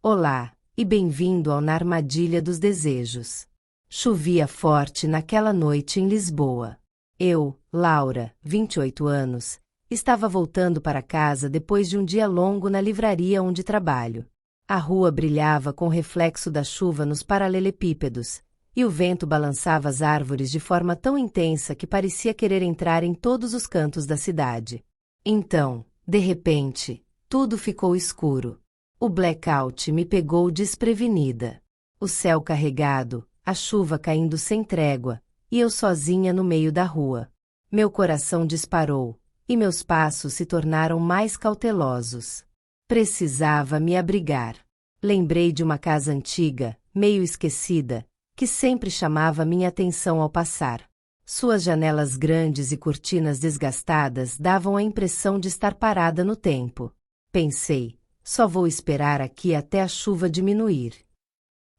Olá, e bem-vindo ao Na Armadilha dos Desejos. Chovia forte naquela noite em Lisboa. Eu, Laura, 28 anos, estava voltando para casa depois de um dia longo na livraria onde trabalho. A rua brilhava com o reflexo da chuva nos paralelepípedos, e o vento balançava as árvores de forma tão intensa que parecia querer entrar em todos os cantos da cidade. Então, de repente, tudo ficou escuro. O blackout me pegou desprevenida. O céu carregado, a chuva caindo sem trégua, e eu sozinha no meio da rua. Meu coração disparou, e meus passos se tornaram mais cautelosos. Precisava me abrigar. Lembrei de uma casa antiga, meio esquecida, que sempre chamava minha atenção ao passar. Suas janelas grandes e cortinas desgastadas davam a impressão de estar parada no tempo. Pensei, só vou esperar aqui até a chuva diminuir.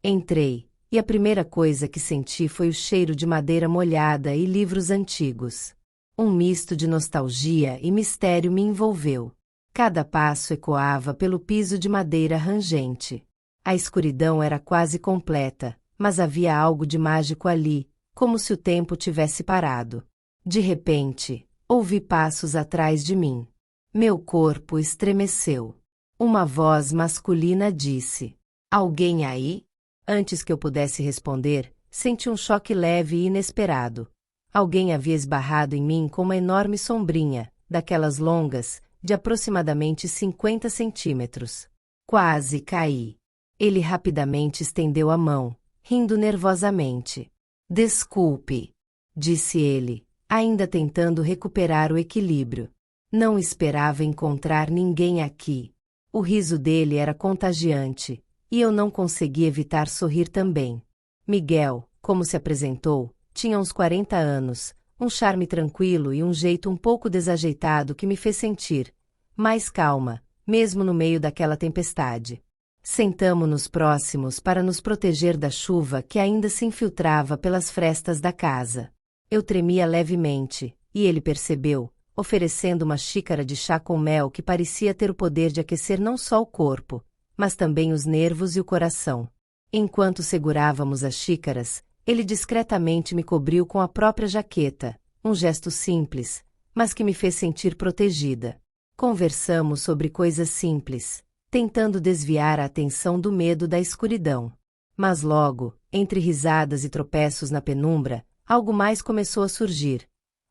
Entrei, e a primeira coisa que senti foi o cheiro de madeira molhada e livros antigos. Um misto de nostalgia e mistério me envolveu. Cada passo ecoava pelo piso de madeira rangente. A escuridão era quase completa, mas havia algo de mágico ali, como se o tempo tivesse parado. De repente, ouvi passos atrás de mim. Meu corpo estremeceu. Uma voz masculina disse: "Alguém aí?" Antes que eu pudesse responder, senti um choque leve e inesperado. Alguém havia esbarrado em mim com uma enorme sombrinha, daquelas longas, de aproximadamente 50 centímetros. Quase caí. Ele rapidamente estendeu a mão, rindo nervosamente. "Desculpe", disse ele, ainda tentando recuperar o equilíbrio. Não esperava encontrar ninguém aqui. O riso dele era contagiante, e eu não consegui evitar sorrir também. Miguel, como se apresentou, tinha uns 40 anos, um charme tranquilo e um jeito um pouco desajeitado que me fez sentir mais calma, mesmo no meio daquela tempestade. Sentamo-nos próximos para nos proteger da chuva que ainda se infiltrava pelas frestas da casa. Eu tremia levemente, e ele percebeu, oferecendo uma xícara de chá com mel que parecia ter o poder de aquecer não só o corpo, mas também os nervos e o coração. Enquanto segurávamos as xícaras, ele discretamente me cobriu com a própria jaqueta, um gesto simples, mas que me fez sentir protegida. Conversamos sobre coisas simples, tentando desviar a atenção do medo da escuridão. Mas logo, entre risadas e tropeços na penumbra, algo mais começou a surgir.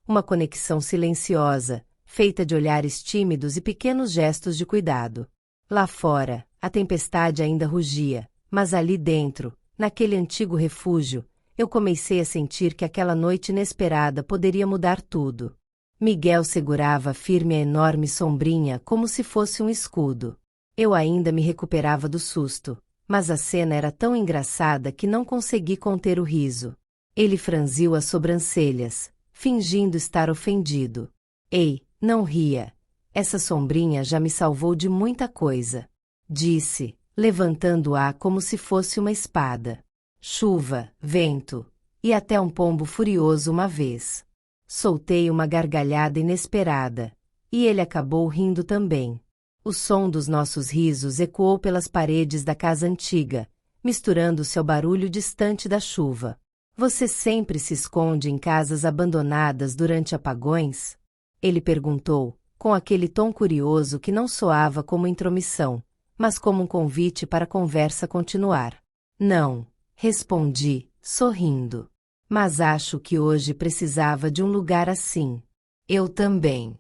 Uma conexão silenciosa, feita de olhares tímidos e pequenos gestos de cuidado. Lá fora, a tempestade ainda rugia, mas ali dentro, naquele antigo refúgio, eu comecei a sentir que aquela noite inesperada poderia mudar tudo. Miguel segurava firme a enorme sombrinha como se fosse um escudo. Eu ainda me recuperava do susto, mas a cena era tão engraçada que não consegui conter o riso. Ele franziu as sobrancelhas, fingindo estar ofendido. "Ei, não ria. Essa sombrinha já me salvou de muita coisa", disse, levantando-a como se fosse uma espada. "Chuva, vento, e até um pombo furioso uma vez." Soltei uma gargalhada inesperada, e ele acabou rindo também. O som dos nossos risos ecoou pelas paredes da casa antiga, misturando-se ao barulho distante da chuva. "Você sempre se esconde em casas abandonadas durante apagões?" Ele perguntou, com aquele tom curioso que não soava como intromissão, mas como um convite para a conversa continuar. "Não", respondi, sorrindo. "Mas acho que hoje precisava de um lugar assim." "Eu também."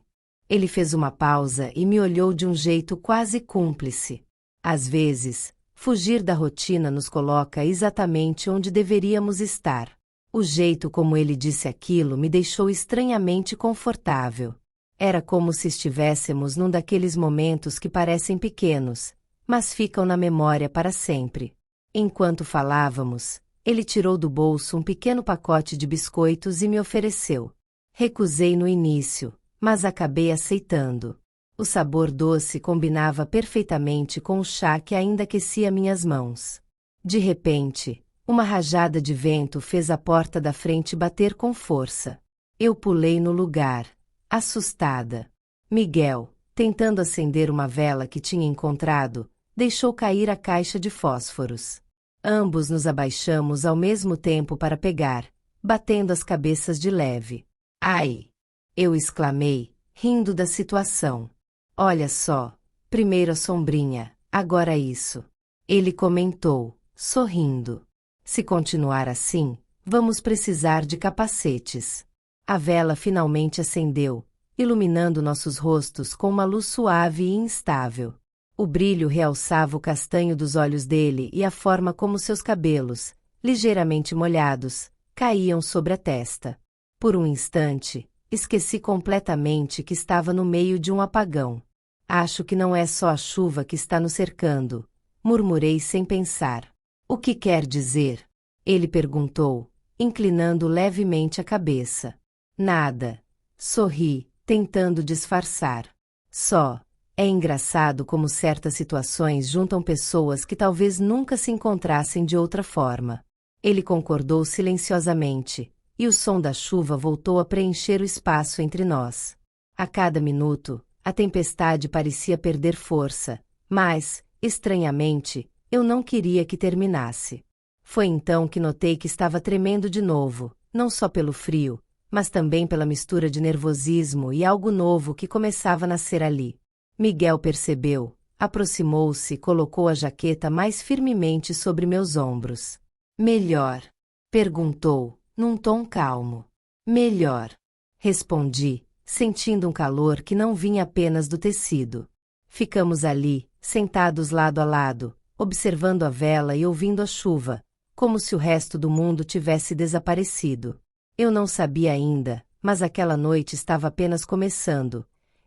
Ele fez uma pausa e me olhou de um jeito quase cúmplice. Às vezes, fugir da rotina nos coloca exatamente onde deveríamos estar. O jeito como ele disse aquilo me deixou estranhamente confortável. Era como se estivéssemos num daqueles momentos que parecem pequenos, mas ficam na memória para sempre. Enquanto falávamos, ele tirou do bolso um pequeno pacote de biscoitos e me ofereceu. Recusei no início, mas acabei aceitando. O sabor doce combinava perfeitamente com o chá que ainda aquecia minhas mãos. De repente, uma rajada de vento fez a porta da frente bater com força. Eu pulei no lugar, assustada. Miguel, tentando acender uma vela que tinha encontrado, deixou cair a caixa de fósforos. Ambos nos abaixamos ao mesmo tempo para pegar, batendo as cabeças de leve. Ai! Eu exclamei, rindo da situação. Olha só, primeiro a sombrinha, agora isso. Ele comentou, sorrindo. Se continuar assim, vamos precisar de capacetes. A vela finalmente acendeu, iluminando nossos rostos com uma luz suave e instável. O brilho realçava o castanho dos olhos dele e a forma como seus cabelos, ligeiramente molhados, caíam sobre a testa. Por um instante, esqueci completamente que estava no meio de um apagão. Acho que não é só a chuva que está nos cercando, murmurei sem pensar. O que quer dizer? Ele perguntou, inclinando levemente a cabeça. Nada. Sorri, tentando disfarçar. Só. É engraçado como certas situações juntam pessoas que talvez nunca se encontrassem de outra forma. Ele concordou silenciosamente, e o som da chuva voltou a preencher o espaço entre nós. A cada minuto, a tempestade parecia perder força, mas, estranhamente, eu não queria que terminasse. Foi então que notei que estava tremendo de novo, não só pelo frio, mas também pela mistura de nervosismo e algo novo que começava a nascer ali. Miguel percebeu, aproximou-se e colocou a jaqueta mais firmemente sobre meus ombros. Melhor? Perguntou, num tom calmo. Melhor. Respondi, sentindo um calor que não vinha apenas do tecido. Ficamos ali, sentados lado a lado, observando a vela e ouvindo a chuva, como se o resto do mundo tivesse desaparecido. Eu não sabia ainda, mas aquela noite estava apenas começando,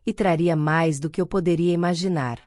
e traria mais do que eu poderia imaginar.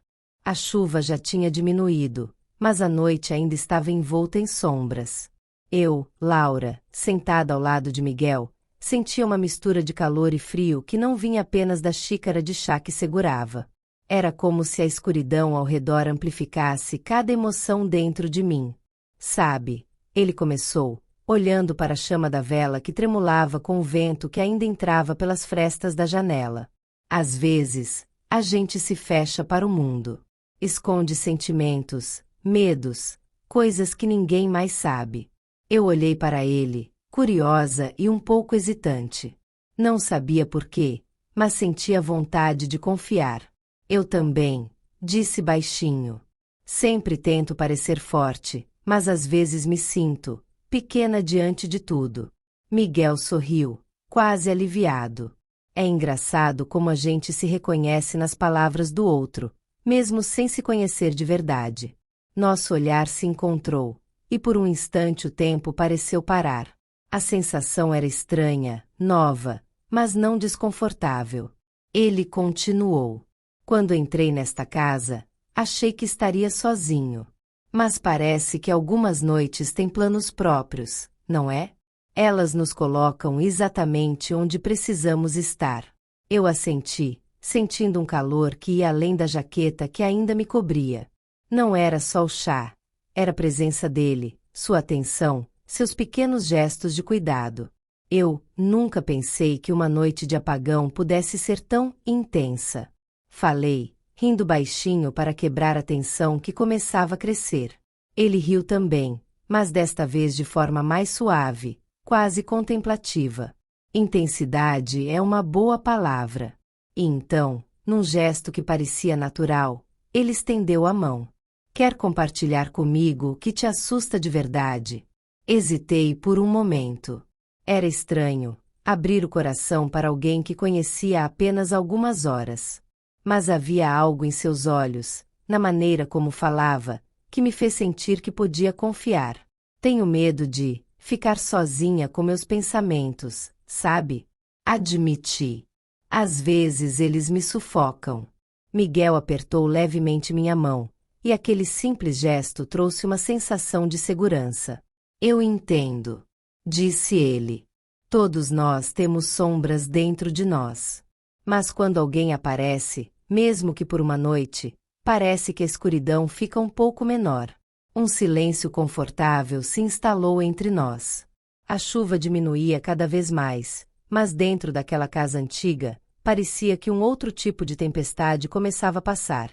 A chuva já tinha diminuído, mas a noite ainda estava envolta em sombras. Eu, Laura, sentada ao lado de Miguel, sentia uma mistura de calor e frio que não vinha apenas da xícara de chá que segurava. Era como se a escuridão ao redor amplificasse cada emoção dentro de mim. Sabe, ele começou, olhando para a chama da vela que tremulava com o vento que ainda entrava pelas frestas da janela. Às vezes, a gente se fecha para o mundo. Esconde sentimentos, medos, coisas que ninguém mais sabe. Eu olhei para ele, curiosa e um pouco hesitante. Não sabia por quê, mas sentia vontade de confiar. Eu também, disse baixinho. Sempre tento parecer forte, mas às vezes me sinto pequena diante de tudo. Miguel sorriu, quase aliviado. É engraçado como a gente se reconhece nas palavras do outro, mesmo sem se conhecer de verdade. Nosso olhar se encontrou, e por um instante o tempo pareceu parar. A sensação era estranha, nova, mas não desconfortável. Ele continuou. Quando entrei nesta casa, achei que estaria sozinho. Mas parece que algumas noites têm planos próprios, não é? Elas nos colocam exatamente onde precisamos estar. Eu assenti, sentindo um calor que ia além da jaqueta que ainda me cobria. Não era só o chá, era a presença dele, sua atenção, seus pequenos gestos de cuidado. Eu nunca pensei que uma noite de apagão pudesse ser tão intensa. Falei, rindo baixinho para quebrar a tensão que começava a crescer. Ele riu também, mas desta vez de forma mais suave, quase contemplativa. Intensidade é uma boa palavra. E então, num gesto que parecia natural, ele estendeu a mão. Quer compartilhar comigo o que te assusta de verdade? Hesitei por um momento. Era estranho, abrir o coração para alguém que conhecia há apenas algumas horas. Mas havia algo em seus olhos, na maneira como falava, que me fez sentir que podia confiar. Tenho medo de ficar sozinha com meus pensamentos, sabe? Admiti. Às vezes eles me sufocam. Miguel apertou levemente minha mão, e aquele simples gesto trouxe uma sensação de segurança. Eu entendo, disse ele. Todos nós temos sombras dentro de nós. Mas quando alguém aparece, mesmo que por uma noite, parece que a escuridão fica um pouco menor. Um silêncio confortável se instalou entre nós. A chuva diminuía cada vez mais, mas dentro daquela casa antiga, parecia que um outro tipo de tempestade começava a passar.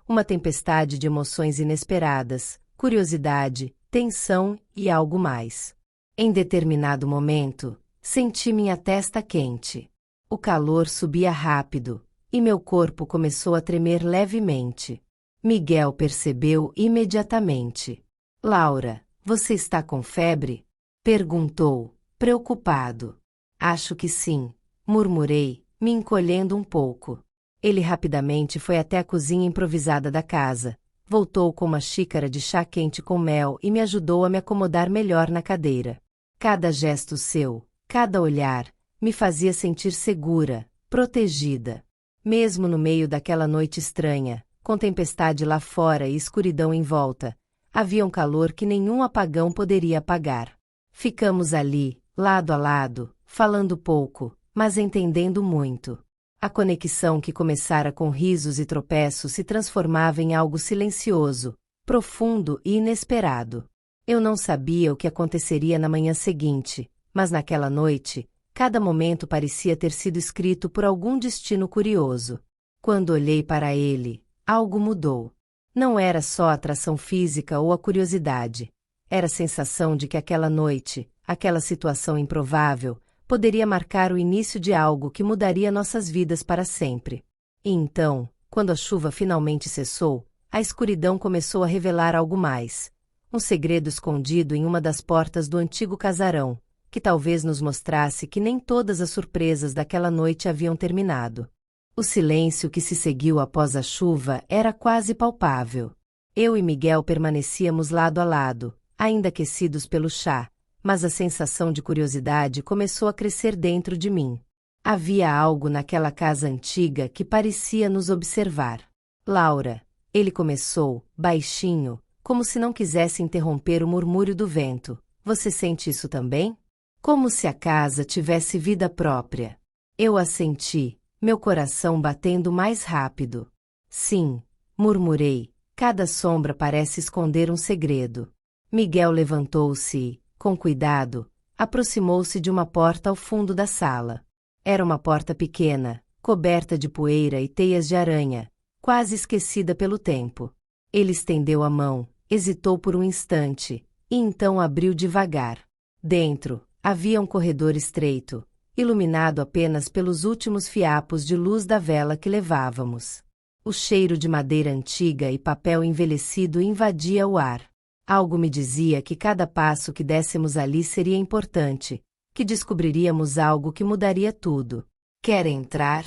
uma tempestade de emoções inesperadas, curiosidade, tensão e algo mais. Em determinado momento, senti minha testa quente. O calor subia rápido, e meu corpo começou a tremer levemente. Miguel percebeu imediatamente. Laura, você está com febre? Perguntou, preocupado. Acho que sim, murmurei, me encolhendo um pouco. Ele rapidamente foi até a cozinha improvisada da casa, voltou com uma xícara de chá quente com mel e me ajudou a me acomodar melhor na cadeira. Cada gesto seu, cada olhar, me fazia sentir segura, protegida. Mesmo no meio daquela noite estranha, com tempestade lá fora e escuridão em volta, havia um calor que nenhum apagão poderia apagar. Ficamos ali, lado a lado, falando pouco, mas entendendo muito. A conexão que começara com risos e tropeços se transformava em algo silencioso, profundo e inesperado. Eu não sabia o que aconteceria na manhã seguinte, mas naquela noite, cada momento parecia ter sido escrito por algum destino curioso. Quando olhei para ele, algo mudou. Não era só a atração física ou a curiosidade. Era a sensação de que aquela noite, aquela situação improvável, poderia marcar o início de algo que mudaria nossas vidas para sempre. E então, quando a chuva finalmente cessou, a escuridão começou a revelar algo mais. Um segredo escondido em uma das portas do antigo casarão, que talvez nos mostrasse que nem todas as surpresas daquela noite haviam terminado. O silêncio que se seguiu após a chuva era quase palpável. Eu e Miguel permanecíamos lado a lado, ainda aquecidos pelo chá, mas a sensação de curiosidade começou a crescer dentro de mim. Havia algo naquela casa antiga que parecia nos observar. Laura, ele começou, baixinho, como se não quisesse interromper o murmúrio do vento. Você sente isso também? Como se a casa tivesse vida própria. Eu assenti, meu coração batendo mais rápido. Sim, murmurei, cada sombra parece esconder um segredo. Miguel levantou-se e, com cuidado, aproximou-se de uma porta ao fundo da sala. Era uma porta pequena, coberta de poeira e teias de aranha, quase esquecida pelo tempo. Ele estendeu a mão, hesitou por um instante, e então abriu devagar. Dentro, havia um corredor estreito, iluminado apenas pelos últimos fiapos de luz da vela que levávamos. O cheiro de madeira antiga e papel envelhecido invadia o ar. Algo me dizia que cada passo que dessemos ali seria importante, que descobriríamos algo que mudaria tudo. Quer entrar?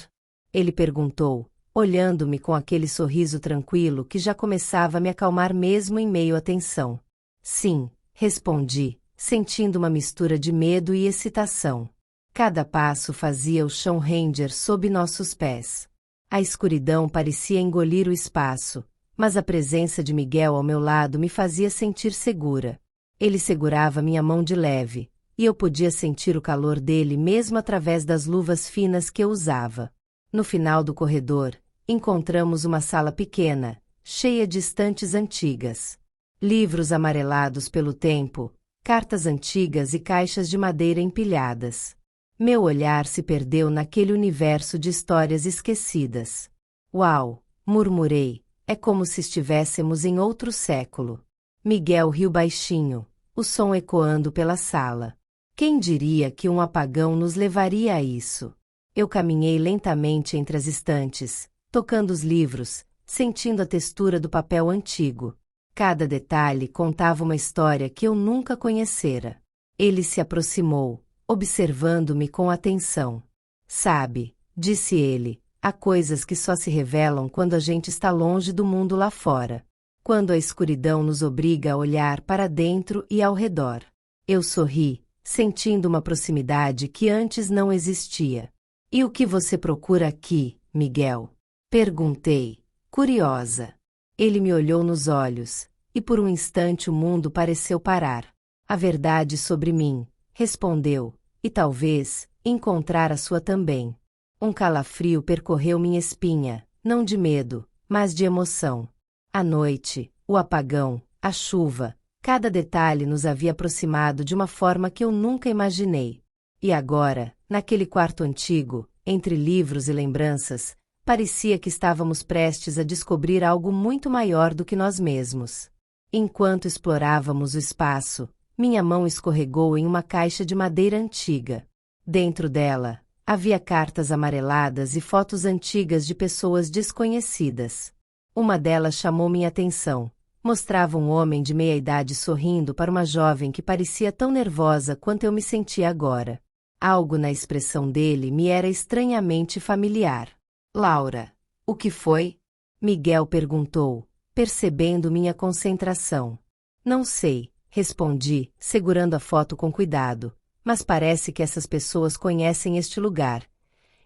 Ele perguntou, olhando-me com aquele sorriso tranquilo que já começava a me acalmar mesmo em meio à tensão. Sim, respondi, sentindo uma mistura de medo e excitação. Cada passo fazia o chão render sob nossos pés. A escuridão parecia engolir o espaço, mas a presença de Miguel ao meu lado me fazia sentir segura. Ele segurava minha mão de leve, e eu podia sentir o calor dele mesmo através das luvas finas que eu usava. No final do corredor, encontramos uma sala pequena, cheia de estantes antigas. Livros amarelados pelo tempo, cartas antigas e caixas de madeira empilhadas. Meu olhar se perdeu naquele universo de histórias esquecidas. Uau! Murmurei, é como se estivéssemos em outro século. Miguel riu baixinho, o som ecoando pela sala. Quem diria que um apagão nos levaria a isso? Eu caminhei lentamente entre as estantes, tocando os livros, sentindo a textura do papel antigo. Cada detalhe contava uma história que eu nunca conhecera. Ele se aproximou, observando-me com atenção. Sabe, disse ele, há coisas que só se revelam quando a gente está longe do mundo lá fora. Quando a escuridão nos obriga a olhar para dentro e ao redor. Eu sorri, sentindo uma proximidade que antes não existia. E o que você procura aqui, Miguel? Perguntei, curiosa. Ele me olhou nos olhos, e por um instante o mundo pareceu parar. A verdade sobre mim, respondeu, e talvez, encontrar a sua também. Um calafrio percorreu minha espinha, não de medo, mas de emoção. A noite, o apagão, a chuva, cada detalhe nos havia aproximado de uma forma que eu nunca imaginei. E agora, naquele quarto antigo, entre livros e lembranças, Parecia que estávamos prestes a descobrir algo muito maior do que nós mesmos. Enquanto explorávamos o espaço, minha mão escorregou em uma caixa de madeira antiga. Dentro dela, havia cartas amareladas e fotos antigas de pessoas desconhecidas. Uma delas chamou minha atenção. Mostrava um homem de meia-idade sorrindo para uma jovem que parecia tão nervosa quanto eu me sentia agora. Algo na expressão dele me era estranhamente familiar. Laura, o que foi? Miguel perguntou, percebendo minha concentração. Não sei, respondi, segurando a foto com cuidado, mas parece que essas pessoas conhecem este lugar.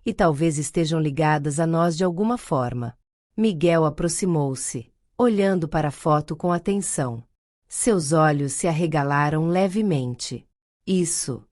E talvez estejam ligadas a nós de alguma forma. Miguel aproximou-se, olhando para a foto com atenção. Seus olhos se arregalaram levemente. Isso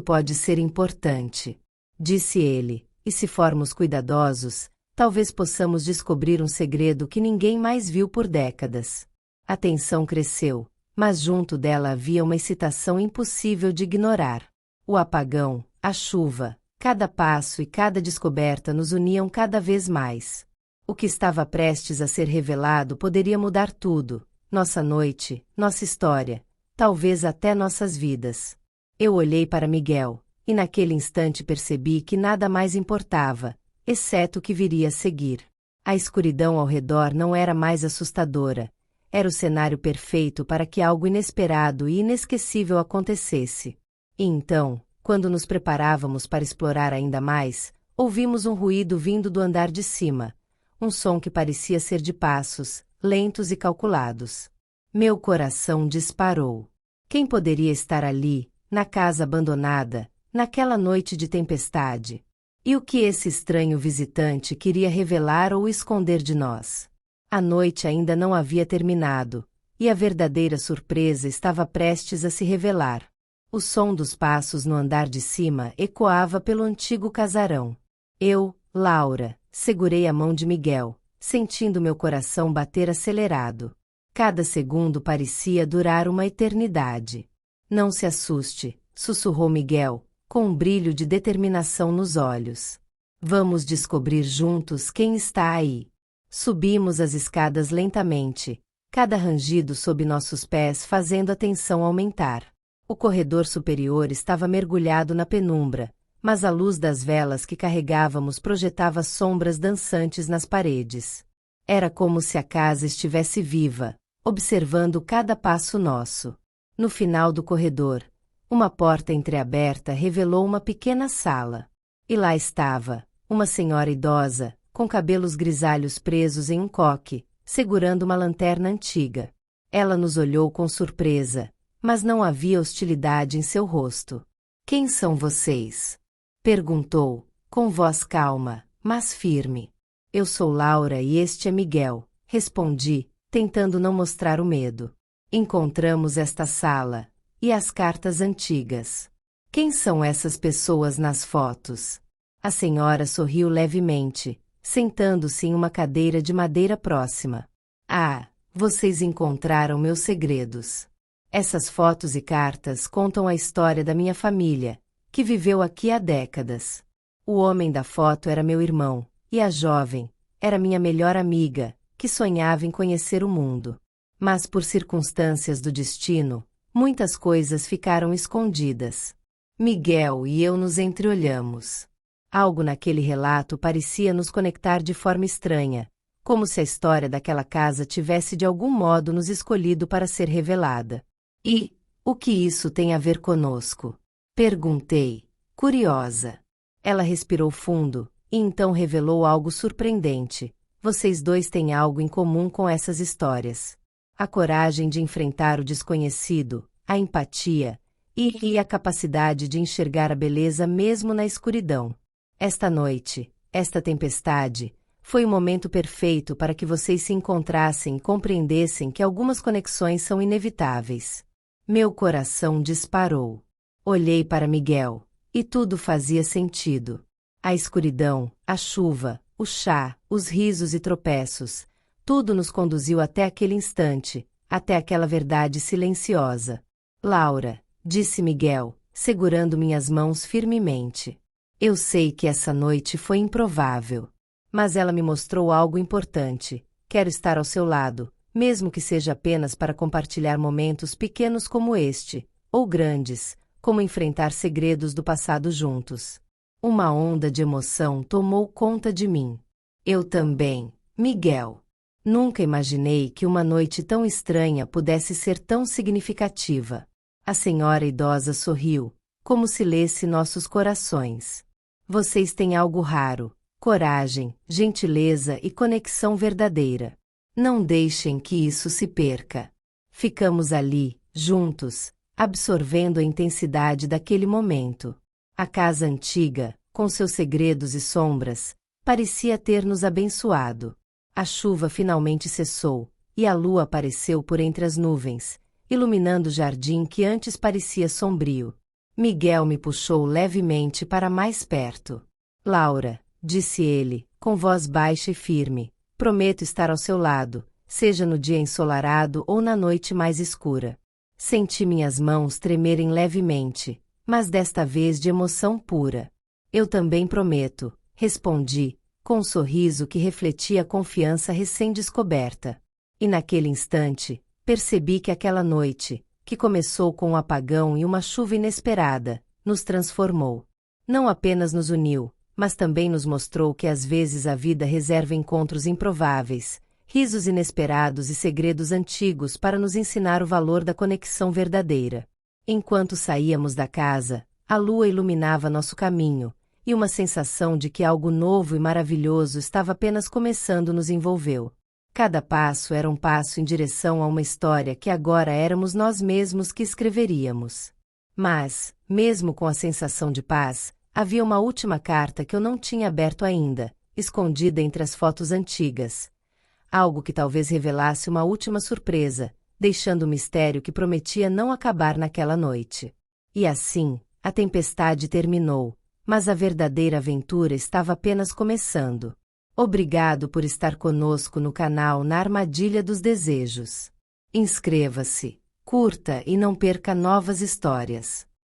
pode ser importante, disse ele, e se formos cuidadosos, talvez possamos descobrir um segredo que ninguém mais viu por décadas. A tensão cresceu, mas junto dela havia uma excitação impossível de ignorar. O apagão, a chuva, cada passo e cada descoberta nos uniam cada vez mais. O que estava prestes a ser revelado poderia mudar tudo, nossa noite, nossa história, talvez até nossas vidas. Eu olhei para Miguel, e naquele instante percebi que nada mais importava, exceto o que viria a seguir. A escuridão ao redor não era mais assustadora, era o cenário perfeito para que algo inesperado e inesquecível acontecesse. E então, quando nos preparávamos para explorar ainda mais, ouvimos um ruído vindo do andar de cima, um som que parecia ser de passos, lentos e calculados. Meu coração disparou. Quem poderia estar ali, na casa abandonada, naquela noite de tempestade? E o que esse estranho visitante queria revelar ou esconder de nós? A noite ainda não havia terminado, e a verdadeira surpresa estava prestes a se revelar. O som dos passos no andar de cima ecoava pelo antigo casarão. Eu, Laura, segurei a mão de Miguel, sentindo meu coração bater acelerado. Cada segundo parecia durar uma eternidade. Não se assuste, sussurrou Miguel, com um brilho de determinação nos olhos. Vamos descobrir juntos quem está aí. Subimos as escadas lentamente, cada rangido sob nossos pés fazendo a tensão aumentar. O corredor superior estava mergulhado na penumbra, mas a luz das velas que carregávamos projetava sombras dançantes nas paredes. Era como se a casa estivesse viva, observando cada passo nosso. No final do corredor, uma porta entreaberta revelou uma pequena sala. E lá estava, uma senhora idosa, com cabelos grisalhos presos em um coque, segurando uma lanterna antiga. Ela nos olhou com surpresa, mas não havia hostilidade em seu rosto. Quem são vocês? Perguntou, com voz calma, mas firme. Eu sou Laura e este é Miguel, respondi, tentando não mostrar o medo. Encontramos esta sala, e as cartas antigas. Quem são essas pessoas nas fotos? A senhora sorriu levemente, sentando-se em uma cadeira de madeira próxima. Ah, vocês encontraram meus segredos. Essas fotos e cartas contam a história da minha família, que viveu aqui há décadas. O homem da foto era meu irmão, e a jovem era minha melhor amiga, que sonhava em conhecer o mundo. Mas por circunstâncias do destino, muitas coisas ficaram escondidas. Miguel e eu nos entreolhamos. Algo naquele relato parecia nos conectar de forma estranha, como se a história daquela casa tivesse de algum modo nos escolhido para ser revelada. E, o que isso tem a ver conosco? Perguntei, curiosa. Ela respirou fundo, e então revelou algo surpreendente. Vocês dois têm algo em comum com essas histórias. A coragem de enfrentar o desconhecido, a empatia e a capacidade de enxergar a beleza mesmo na escuridão. Esta noite, esta tempestade, foi o momento perfeito para que vocês se encontrassem e compreendessem que algumas conexões são inevitáveis. Meu coração disparou. Olhei para Miguel, e tudo fazia sentido. A escuridão, a chuva, o chá, os risos e tropeços, tudo nos conduziu até aquele instante, até aquela verdade silenciosa. Laura, disse Miguel, segurando minhas mãos firmemente. Eu sei que essa noite foi improvável. Mas ela me mostrou algo importante. Quero estar ao seu lado, mesmo que seja apenas para compartilhar momentos pequenos como este, ou grandes, como enfrentar segredos do passado juntos. Uma onda de emoção tomou conta de mim. Eu também, Miguel. Nunca imaginei que uma noite tão estranha pudesse ser tão significativa. A senhora idosa sorriu, como se lesse nossos corações. Vocês têm algo raro: coragem, gentileza e conexão verdadeira. Não deixem que isso se perca. Ficamos ali, juntos, absorvendo a intensidade daquele momento. A casa antiga, com seus segredos e sombras, parecia ter nos abençoado. A chuva finalmente cessou, e a lua apareceu por entre as nuvens, iluminando o jardim que antes parecia sombrio. Miguel me puxou levemente para mais perto. Laura, disse ele, com voz baixa e firme, prometo estar ao seu lado, seja no dia ensolarado ou na noite mais escura. Senti minhas mãos tremerem levemente, mas desta vez de emoção pura. Eu também prometo, respondi, com um sorriso que refletia a confiança recém-descoberta. E naquele instante, percebi que aquela noite, que começou com um apagão e uma chuva inesperada, nos transformou. Não apenas nos uniu, mas também nos mostrou que às vezes a vida reserva encontros improváveis, risos inesperados e segredos antigos para nos ensinar o valor da conexão verdadeira. Enquanto saíamos da casa, a lua iluminava nosso caminho, e uma sensação de que algo novo e maravilhoso estava apenas começando nos envolveu. Cada passo era um passo em direção a uma história que agora éramos nós mesmos que escreveríamos. Mas, mesmo com a sensação de paz, havia uma última carta que eu não tinha aberto ainda, escondida entre as fotos antigas. Algo que talvez revelasse uma última surpresa, deixando o mistério que prometia não acabar naquela noite. E assim, a tempestade terminou, mas a verdadeira aventura estava apenas começando. Obrigado por estar conosco no canal Na Armadilha dos Desejos. Inscreva-se, curta e não perca novas histórias.